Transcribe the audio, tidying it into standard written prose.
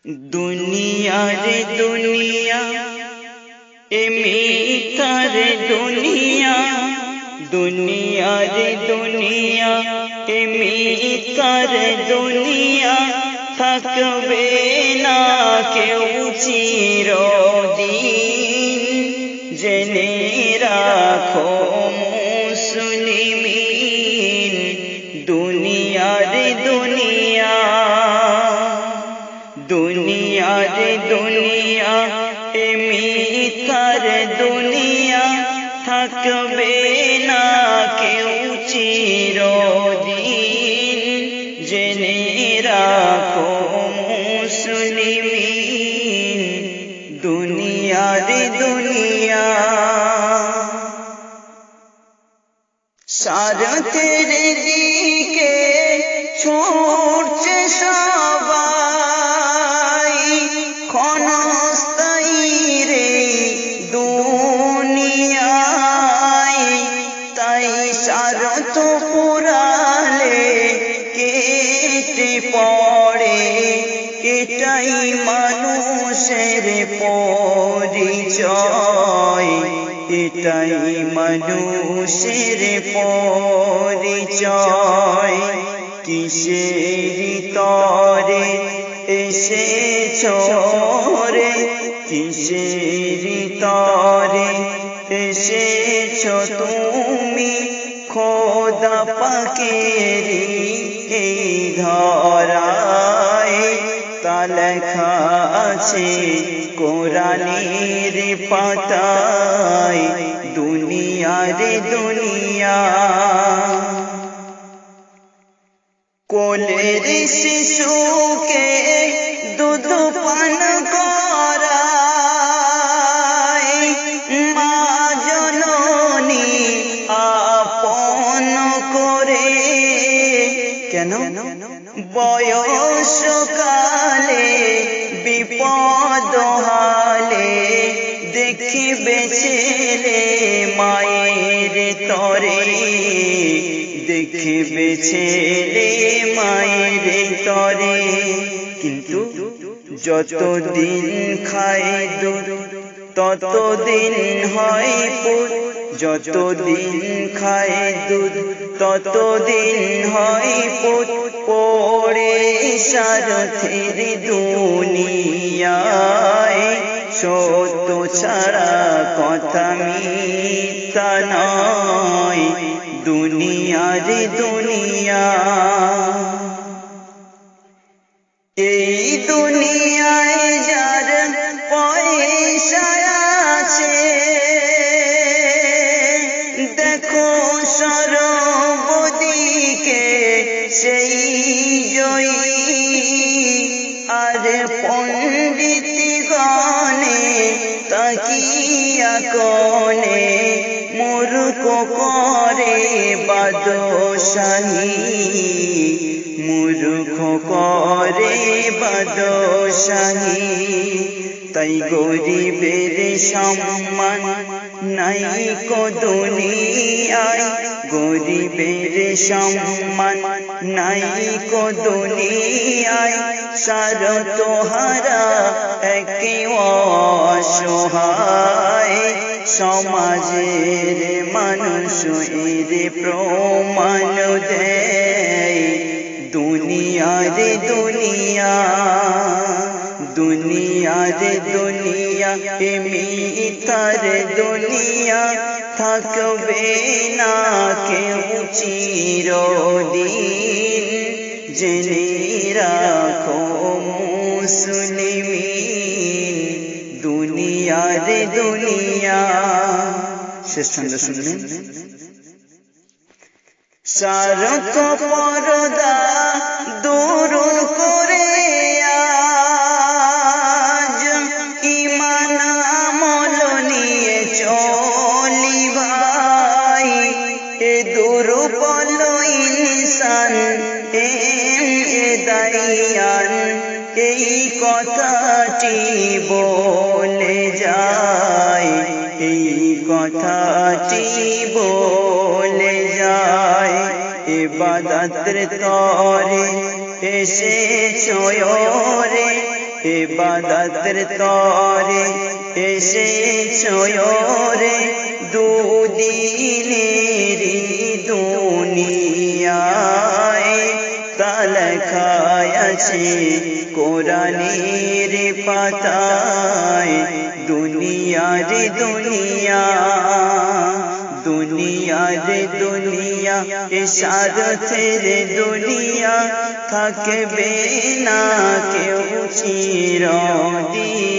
दुनिया रे दुनिया ए मीठा रे दुनिया, दुनिया रे दुनिया ए मीठा रे दुनिया, থাকবে না কেউ চিরদিন, জেনে রাখো মুসলিমিন। দুনিয়া রে দুনিয়া, दुनिया रे दुनिया ए मिथ्या रे दुनिया, থাকবে না কেউ চিরদিন, জেনে রাখো মুসলিমিন। দুনিয়া রে দুনিয়া স্বার্থের দিকে ছুটছে সবাই, ক্ষণস্থায়ী রে দুনিয়ায়, তাই স্বার্থ পুরালে কেটে পড়ে, এটাই মানুষের পরিচয়, এটাই মানুষের পরিচয়। কিসের তরে এসেছো রে, কিসের তরে এসেছো তুমি, খোদা পাকেরি এই ধরায়। তা লেখা আছে কোরআনের পাতায়, দুনিয়া রে দুনিয়া। কোলের শিশুকে দুধ পান করায়, মা জননী আপন করে। কেন? বয়সকালে বিপদ হালে দেখিবে ছেলে মায়ের তরে, দেখিবে ছেলে মায়ের তরে। কিন্তু যতদিন খায় দুধ ততদিন হয় পুত, যতদিন খায় দুধ ততদিন হয় পুত। পড়ে স্বার্থের দুনিয়ায়, সত্য ছাড়া কথা মিথ্যা নয়, দুনিয়া রে দুনিয়া। এই দুনিয়ায় যার পয়সা আছে, দেখো সর্বদিকে সেই জয়ী। আর পণ্ডিতগণে তাকিয়া কোণে, মূর্খ করে বাদশাহী, মূর্খ করে বাদশাহী। তাই গরিবের সম্মান নাই কো দুনিয়ায়, গরিবের সম্মান নাই কো দুনিয়ায়। স্বার্থ হারা একে অসহায়, সমাজের মানুষ এর প্রমাণ দেয়। দুনিয়া রে দুনিয়া, দুনিয়া রে দুনিয়া এ মিথ্যা রে দুনিয়া, থাকবে না কেউ চিরদিন, জেনে রাখো মুসলিমিন। দুনিয়া রে দুনিয়া। শেষ ছন্দ শুনলেন। স্বার্থ পরদা দূর করে আজ, ঈমান আমল নিয়ে চলি ভাই। এ দুর্বল ইনসান এ দাইয়ান, এই কথাটি বলে যায়, এই কথাটি বলে যায়। ইবাদতের তরে এসেছো রে, ইবাদতের তরে এসেছো রে দুদিনেরই দুনিয়ায় তালখায় আছে কোরআনের পাতায় দুনিয়া রে দুনিয়া দুনিয়া রে দুনিয়া ইশারতের দুনিয়া থাকবে না কেউ চিরদিন